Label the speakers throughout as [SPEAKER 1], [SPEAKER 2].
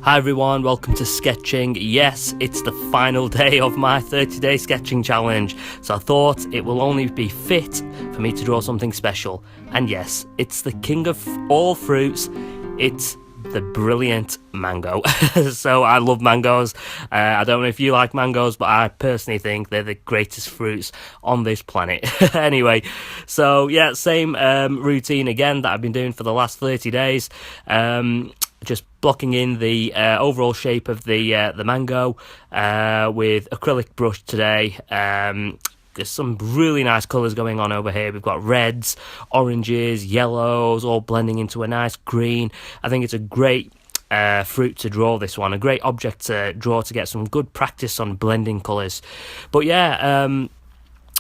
[SPEAKER 1] Hi everyone, welcome to sketching. Yes, it's the final day of my 30-day sketching challenge, so I thought it will only be fit for me to draw something special. And yes, it's the king of all fruits. It's the brilliant mango. So I love mangoes. I don't know if you like mangoes, but I personally think they're the greatest fruits on this planet. Anyway, so yeah, same routine again that I've been doing for the last 30 days. Just blocking in the overall shape of the mango with acrylic brush today. There's some really nice colours going on over here. We've got reds, oranges, yellows, all blending into a nice green. I think it's a great fruit to draw, this one. A great object to draw to get some good practice on blending colours. But yeah,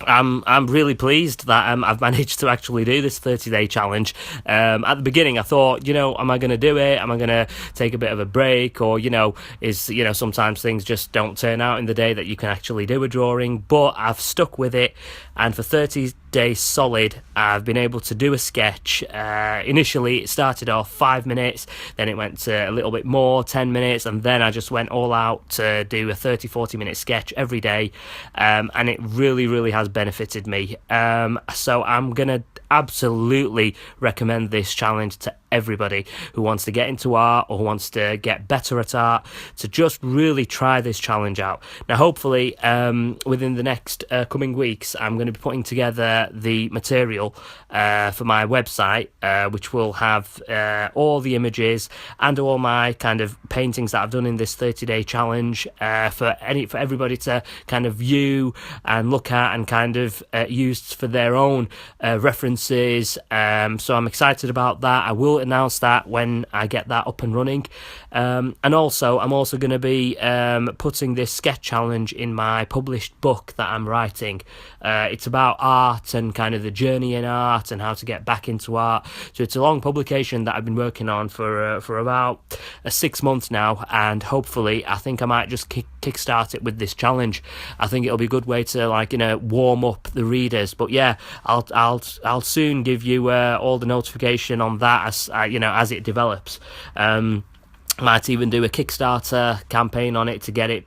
[SPEAKER 1] I'm really pleased that I've managed to actually do this 30-day challenge. At the beginning, I thought, am I going to do it? Am I going to take a bit of a break? Or, sometimes things just don't turn out in the day that you can actually do a drawing. But I've stuck with it, and for 30 days solid, I've been able to do a sketch. Initially, it started off 5 minutes, then it went to a little bit more, 10 minutes, and then I just went all out to do a 30-40 minute sketch every day, and it really, really has benefited me. So I'm gonna absolutely recommend this challenge to everybody who wants to get into art or who wants to get better at art, to just really try this challenge out. Now, hopefully, within the next coming weeks, I'm going to be putting together the material for my website, which will have all the images and all my kind of paintings that I've done in this 30-day challenge for everybody to kind of view and look at and kind of use for their own references. So I'm excited about that. I will announce that when I get that up and running. And also, I'm also going to be putting this sketch challenge in my published book that I'm writing. It's about art and kind of the journey in art and how to get back into art. So it's a long publication that I've been working on for about 6 months now, and hopefully I think I might just kickstart it with this challenge. I think it'll be a good way to warm up the readers. But yeah, I'll soon give you all the notification on that as it develops. Might even do a Kickstarter campaign on it to get it,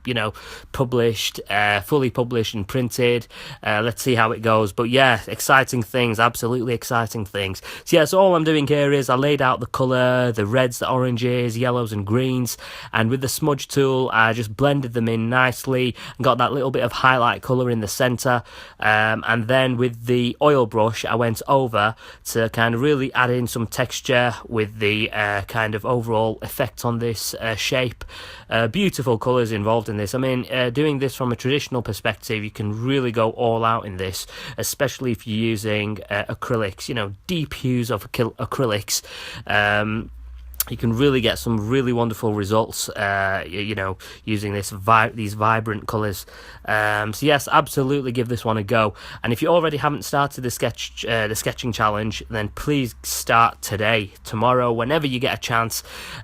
[SPEAKER 1] published, fully published and printed. Let's see how it goes. But yeah, exciting things, absolutely exciting things. So yeah, so all I'm doing here is I laid out the colour, the reds, the oranges, yellows and greens, and with the smudge tool, I just blended them in nicely and got that little bit of highlight colour in the centre. And then with the oil brush, I went over to kind of really add in some texture with the kind of overall effect on this shape. Beautiful colours involved in this. I mean, doing this from a traditional perspective, you can really go all out in this, especially if you're using acrylics, deep hues of acrylics. You can really get some really wonderful results, using these vibrant colours. So yes, absolutely give this one a go. And if you already haven't started the sketching challenge, then please start today, tomorrow, whenever you get a chance.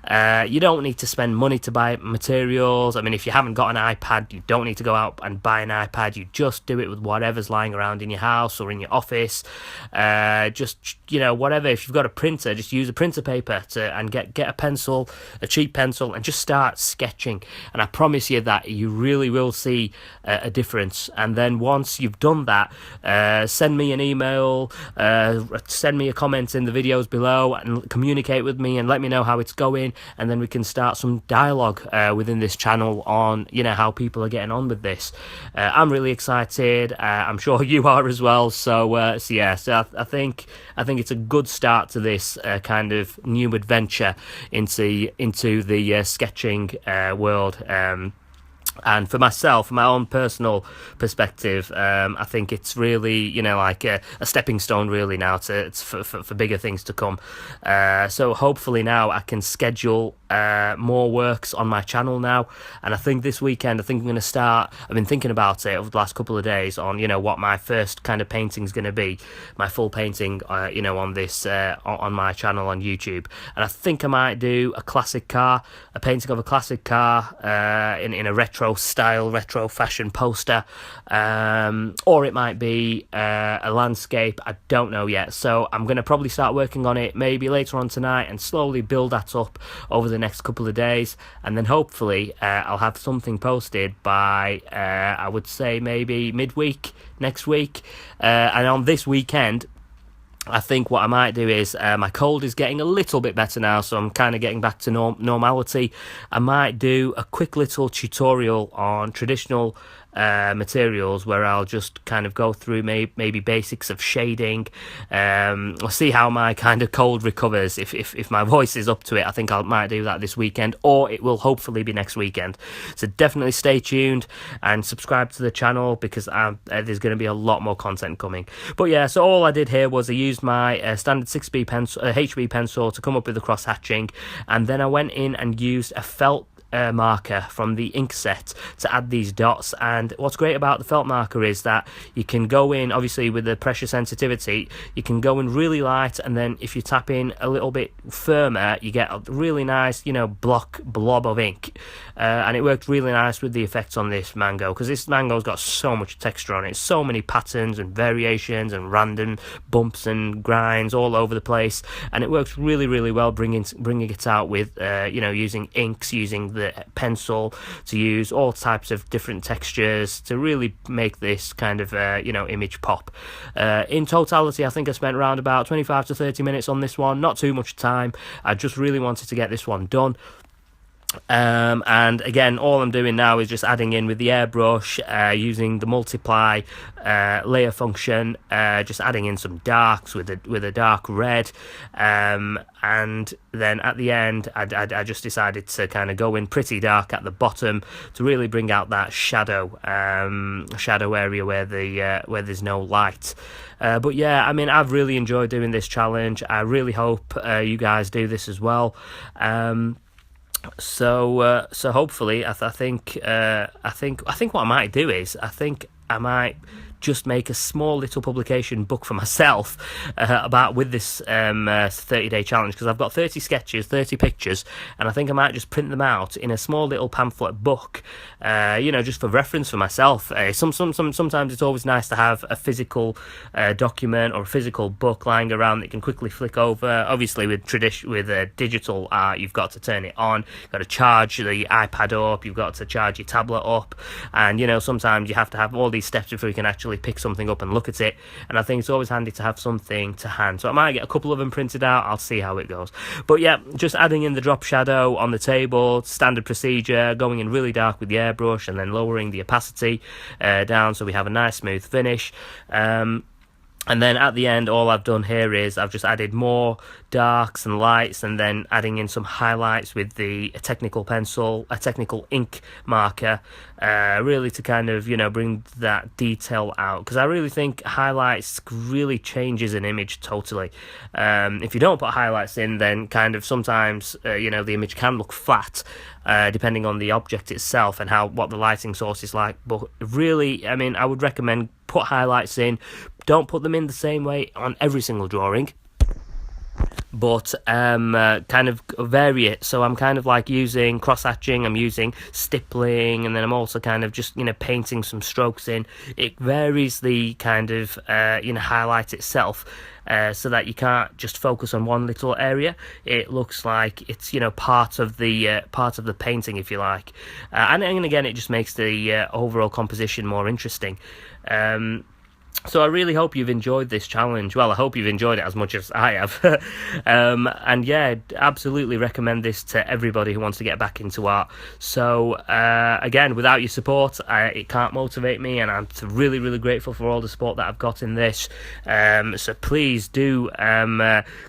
[SPEAKER 1] You don't need to spend money to buy materials. I mean, if you haven't got an iPad, you don't need to go out and buy an iPad. You just do it with whatever's lying around in your house or in your office. Whatever. If you've got a printer, just use a printer paper and get a pencil, a cheap pencil, and just start sketching. And I promise you that you really will see a difference. And then once you've done that, send me an email, send me a comment in the videos below, and communicate with me and let me know how it's going. And then we can start some dialogue within this channel on how people are getting on with this. I'm really excited. I'm sure you are as well. So I think it's a good start to this kind of new adventure into the sketching world. And for myself, my own personal perspective, I think it's really, like a stepping stone really now for bigger things to come. So hopefully now I can schedule more works on my channel now. And I think this weekend, I'm going to start, I've been thinking about it over the last couple of days on, what my first kind of painting's going to be, my full painting, on this, on my channel on YouTube. And I think I might do a painting of a classic car in a retro retro style, retro fashion poster, or it might be a landscape. I don't know yet, so I'm going to probably start working on it maybe later on tonight and slowly build that up over the next couple of days, and then hopefully I'll have something posted by I would say maybe midweek next week, and on this weekend I think what I might do is, my cold is getting a little bit better now, so I'm kind of getting back to normality. I might do a quick little tutorial on traditional materials where I'll just kind of go through maybe basics of shading. I'll see how my kind of cold recovers. If my voice is up to it, I think I might do that this weekend, or it will hopefully be next weekend. So definitely stay tuned and subscribe to the channel, because there's going to be a lot more content coming. But yeah, so all I did here was I used my standard 6B pencil, HB pencil, to come up with the cross hatching, and then I went in and used a felt marker from the ink set to add these dots. And what's great about the felt marker is that you can go in, obviously with the pressure sensitivity, you can go in really light, and then if you tap in a little bit firmer, you get a really nice, you know, blob of ink. And it worked really nice with the effects on this mango, because this mango's got so much texture on it, so many patterns and variations and random bumps and grinds all over the place, and it works really, really well bringing it out with you know, using inks, using the pencil, to use all types of different textures to really make this kind of you know, image pop. In totality, I think I spent around about 25 to 30 minutes on this one, not too much time. I just really wanted to get this one done. And again, all I'm doing now is just adding in with the airbrush, using the multiply layer function, just adding in some darks with a dark red, and then at the end I just decided to kind of go in pretty dark at the bottom to really bring out that shadow area where there's no light. But yeah, I mean, I've really enjoyed doing this challenge. I really hope you guys do this as well. So hopefully, I think what I might do is, I think I might just make a small little publication book for myself with this 30-day challenge, because I've got 30 sketches, 30 pictures, and I think I might just print them out in a small little pamphlet book, you know, just for reference for myself. Sometimes it's always nice to have a physical document or a physical book lying around that you can quickly flick over. Obviously, with digital art, you've got to turn it on, you've got to charge the iPad up, you've got to charge your tablet up, and you know, sometimes you have to have all these steps before you can actually pick something up and look at it, and I think it's always handy to have something to hand. So I might get a couple of them printed out, I'll see how it goes. But yeah, just adding in the drop shadow on the table, standard procedure, going in really dark with the airbrush and then lowering the opacity down so we have a nice smooth finish. And then at the end, all I've done here is I've just added more darks and lights, and then adding in some highlights with a technical pencil, a technical ink marker, really to kind of, you know, bring that detail out, because I really think highlights really changes an image totally. If you don't put highlights in, then kind of sometimes you know, the image can look flat, depending on the object itself and what the lighting source is like. But really, I mean, I would recommend put highlights in. Don't put them in the same way on every single drawing, but kind of vary it. So I'm kind of like using cross-hatching, I'm using stippling, and then I'm also kind of just, you know, painting some strokes in. It varies the kind of you know, highlight itself, so that you can't just focus on one little area. It looks like it's, you know, part of the painting, if you like, and again, it just makes the overall composition more interesting. So I really hope you've enjoyed this challenge. Well, I hope you've enjoyed it as much as I have. And yeah, absolutely recommend this to everybody who wants to get back into art. So again, without your support, it can't motivate me, and I'm really, really grateful for all the support that I've got in this. So please do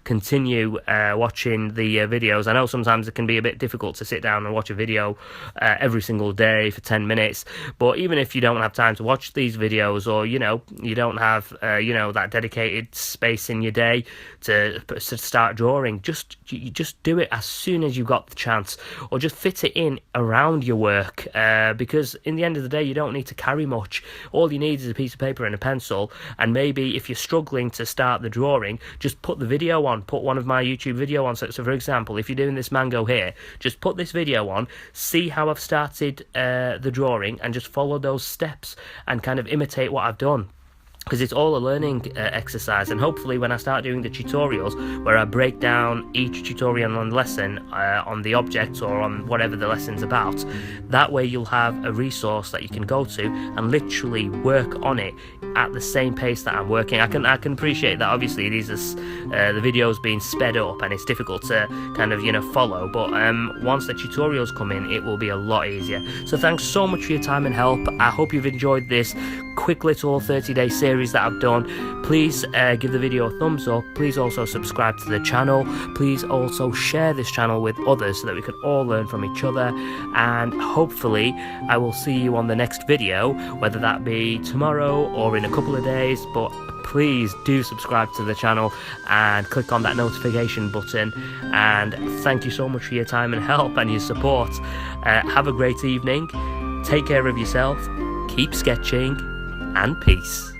[SPEAKER 1] continue watching the videos. I know sometimes it can be a bit difficult to sit down and watch a video every single day for 10 minutes, but even if you don't have time to watch these videos, or you know, you don't have that dedicated space in your day to start drawing, you just do it as soon as you've got the chance, or just fit it in around your work, because in the end of the day you don't need to carry much. All you need is a piece of paper and a pencil, and maybe if you're struggling to start the drawing, just put the video on, put one of my YouTube video on. So for example, if you're doing this mango here, just put this video on, see how I've started the drawing, and just follow those steps and kind of imitate what I've done, because it's all a learning exercise. And hopefully when I start doing the tutorials where I break down each tutorial and lesson on the object or on whatever the lesson's about, that way you'll have a resource that you can go to and literally work on it at the same pace that I'm working. I can appreciate that obviously these are the videos being sped up and it's difficult to kind of follow, but once the tutorials come in, it will be a lot easier. So thanks so much for your time and help. I hope you've enjoyed this quick little 30-day series that I've done. Please give the video a thumbs up. Please also subscribe to the channel. Please also share this channel with others so that we can all learn from each other, and hopefully I will see you on the next video, whether that be tomorrow or in a couple of days. But please do subscribe to the channel and click on that notification button, and thank you so much for your time and help and your support. Have a great evening, take care of yourself, keep sketching, and peace.